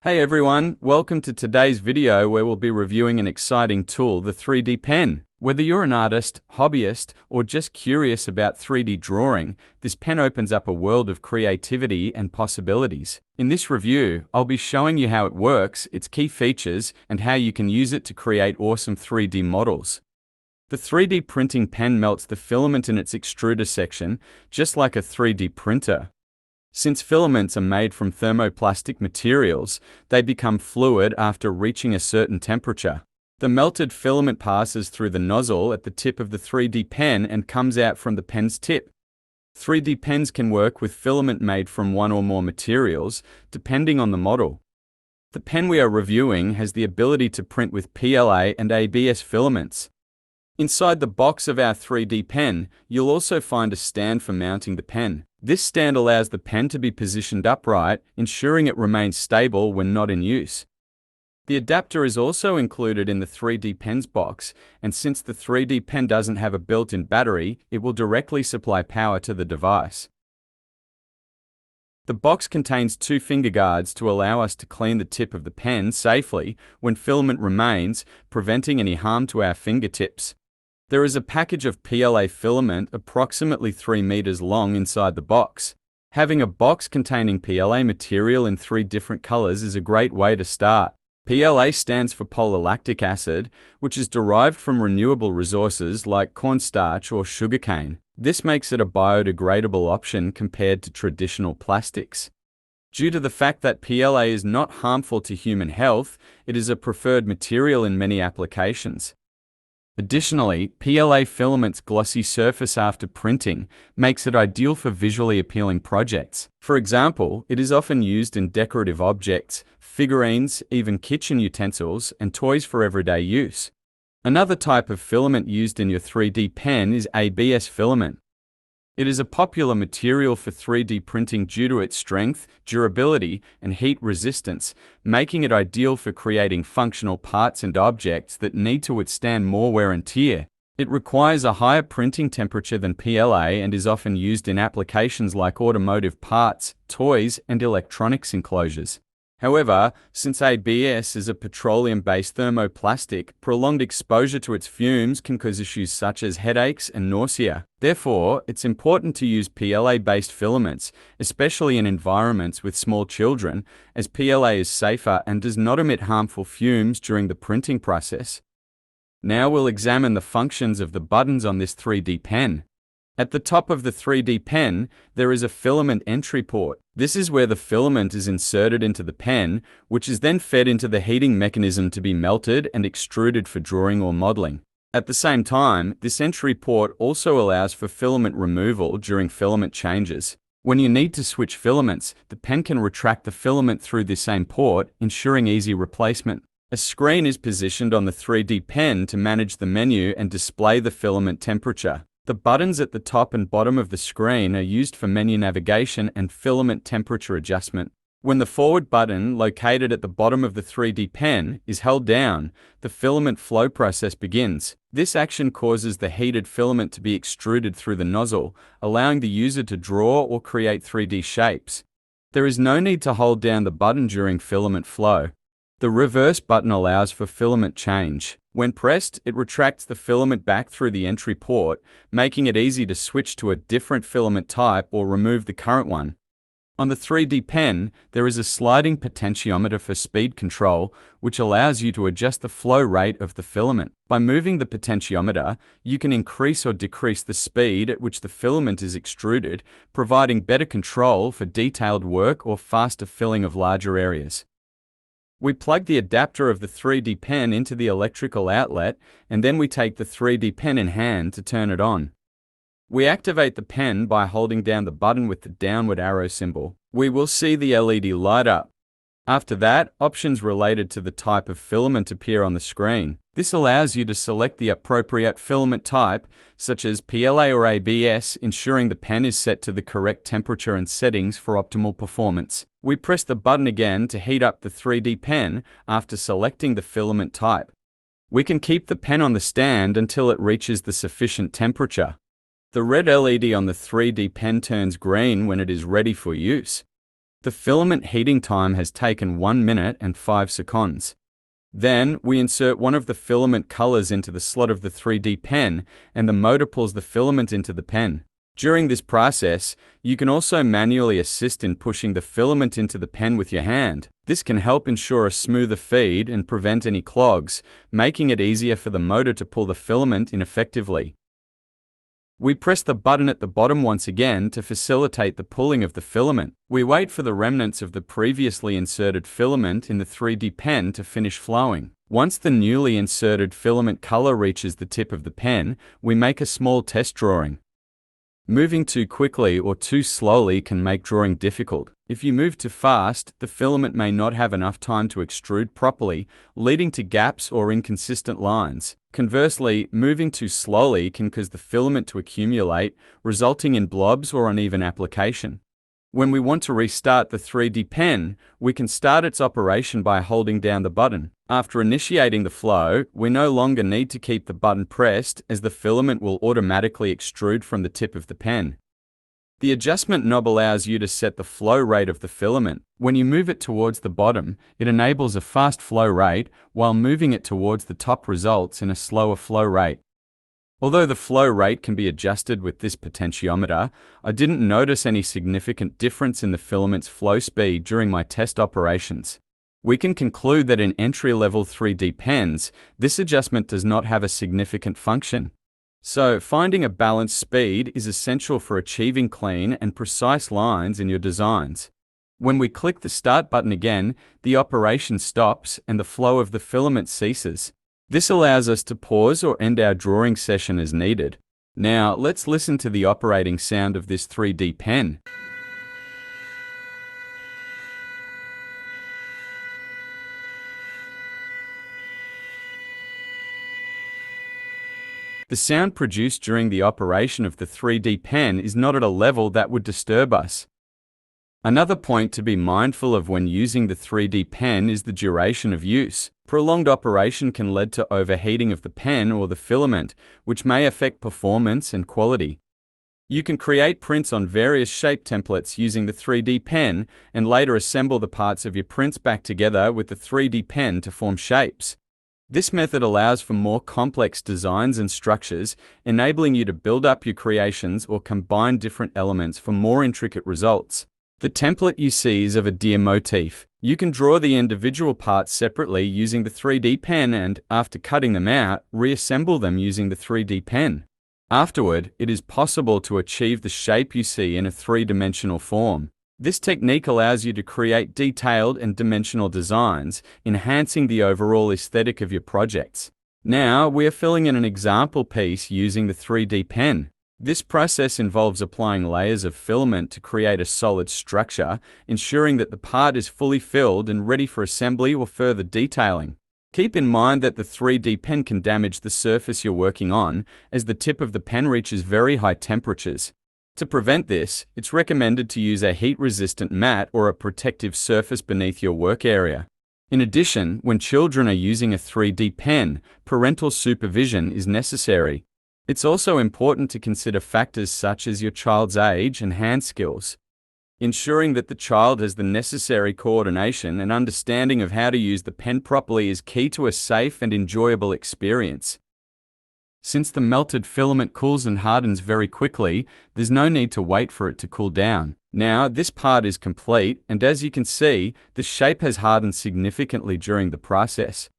Hey everyone, welcome to today's video where we'll be reviewing an exciting tool, the 3D pen. Whether you're an artist, hobbyist, or just curious about 3D drawing, this pen opens up a world of creativity and possibilities. In this review, I'll be showing you how it works, its key features, and how you can use it to create awesome 3D models. The 3D printing pen melts the filament in its extruder section, just like a 3D printer. Since filaments are made from thermoplastic materials, they become fluid after reaching a certain temperature. The melted filament passes through the nozzle at the tip of the 3D pen and comes out from the pen's tip. 3D pens can work with filament made from one or more materials, depending on the model. The pen we are reviewing has the ability to print with PLA and ABS filaments. Inside the box of our 3D pen, you'll also find a stand for mounting the pen. This stand allows the pen to be positioned upright, ensuring it remains stable when not in use. The adapter is also included in the 3D pen's box, and since the 3D pen doesn't have a built-in battery, it will directly supply power to the device. The box contains two finger guards to allow us to clean the tip of the pen safely when filament remains, preventing any harm to our fingertips. There is a package of PLA filament approximately 3 meters long inside the box. Having a box containing PLA material in 3 different colors is a great way to start. PLA stands for polylactic acid, which is derived from renewable resources like cornstarch or sugarcane. This makes it a biodegradable option compared to traditional plastics. Due to the fact that PLA is not harmful to human health, it is a preferred material in many applications. Additionally, PLA filament's glossy surface after printing makes it ideal for visually appealing projects. For example, it is often used in decorative objects, figurines, even kitchen utensils, and toys for everyday use. Another type of filament used in your 3D pen is ABS filament. It is a popular material for 3D printing due to its strength, durability, and heat resistance, making it ideal for creating functional parts and objects that need to withstand more wear and tear. It requires a higher printing temperature than PLA and is often used in applications like automotive parts, toys, and electronics enclosures. However, since ABS is a petroleum-based thermoplastic, prolonged exposure to its fumes can cause issues such as headaches and nausea. Therefore, it's important to use PLA-based filaments, especially in environments with small children, as PLA is safer and does not emit harmful fumes during the printing process. Now we'll examine the functions of the buttons on this 3D pen. At the top of the 3D pen, there is a filament entry port. This is where the filament is inserted into the pen, which is then fed into the heating mechanism to be melted and extruded for drawing or modeling. At the same time, this entry port also allows for filament removal during filament changes. When you need to switch filaments, the pen can retract the filament through the same port, ensuring easy replacement. A screen is positioned on the 3D pen to manage the menu and display the filament temperature. The buttons at the top and bottom of the screen are used for menu navigation and filament temperature adjustment. When the forward button, located at the bottom of the 3D pen, is held down, the filament flow process begins. This action causes the heated filament to be extruded through the nozzle, allowing the user to draw or create 3D shapes. There is no need to hold down the button during filament flow. The reverse button allows for filament change. When pressed, it retracts the filament back through the entry port, making it easy to switch to a different filament type or remove the current one. On the 3D pen, there is a sliding potentiometer for speed control, which allows you to adjust the flow rate of the filament. By moving the potentiometer, you can increase or decrease the speed at which the filament is extruded, providing better control for detailed work or faster filling of larger areas. We plug the adapter of the 3D pen into the electrical outlet, and then we take the 3D pen in hand to turn it on. We activate the pen by holding down the button with the downward arrow symbol. We will see the LED light up. After that, options related to the type of filament appear on the screen. This allows you to select the appropriate filament type, such as PLA or ABS, ensuring the pen is set to the correct temperature and settings for optimal performance. We press the button again to heat up the 3D pen after selecting the filament type. We can keep the pen on the stand until it reaches the sufficient temperature. The red LED on the 3D pen turns green when it is ready for use. The filament heating time has taken 1 minute and 5 seconds. Then, we insert one of the filament colors into the slot of the 3D pen, and the motor pulls the filament into the pen. During this process, you can also manually assist in pushing the filament into the pen with your hand. This can help ensure a smoother feed and prevent any clogs, making it easier for the motor to pull the filament in effectively. We press the button at the bottom once again to facilitate the pulling of the filament. We wait for the remnants of the previously inserted filament in the 3D pen to finish flowing. Once the newly inserted filament color reaches the tip of the pen, we make a small test drawing. Moving too quickly or too slowly can make drawing difficult. If you move too fast, the filament may not have enough time to extrude properly, leading to gaps or inconsistent lines. Conversely, moving too slowly can cause the filament to accumulate, resulting in blobs or uneven application. When we want to restart the 3D pen, we can start its operation by holding down the button. After initiating the flow, we no longer need to keep the button pressed, as the filament will automatically extrude from the tip of the pen. The adjustment knob allows you to set the flow rate of the filament. When you move it towards the bottom, it enables a fast flow rate, while moving it towards the top results in a slower flow rate. Although the flow rate can be adjusted with this potentiometer, I didn't notice any significant difference in the filament's flow speed during my test operations. We can conclude that in entry-level 3D pens, this adjustment does not have a significant function. So, finding a balanced speed is essential for achieving clean and precise lines in your designs. When we click the Start button again, the operation stops and the flow of the filament ceases. This allows us to pause or end our drawing session as needed. Now, let's listen to the operating sound of this 3D pen. The sound produced during the operation of the 3D pen is not at a level that would disturb us. Another point to be mindful of when using the 3D pen is the duration of use. Prolonged operation can lead to overheating of the pen or the filament, which may affect performance and quality. You can create prints on various shape templates using the 3D pen and later assemble the parts of your prints back together with the 3D pen to form shapes. This method allows for more complex designs and structures, enabling you to build up your creations or combine different elements for more intricate results. The template you see is of a deer motif. You can draw the individual parts separately using the 3D pen and, after cutting them out, reassemble them using the 3D pen. Afterward, it is possible to achieve the shape you see in a three-dimensional form. This technique allows you to create detailed and dimensional designs, enhancing the overall aesthetic of your projects. Now, we are filling in an example piece using the 3D pen. This process involves applying layers of filament to create a solid structure, ensuring that the part is fully filled and ready for assembly or further detailing. Keep in mind that the 3D pen can damage the surface you're working on, as the tip of the pen reaches very high temperatures. To prevent this, it's recommended to use a heat-resistant mat or a protective surface beneath your work area. In addition, when children are using a 3D pen, parental supervision is necessary. It's also important to consider factors such as your child's age and hand skills. Ensuring that the child has the necessary coordination and understanding of how to use the pen properly is key to a safe and enjoyable experience. Since the melted filament cools and hardens very quickly, there's no need to wait for it to cool down. Now, this part is complete, and as you can see, the shape has hardened significantly during the process.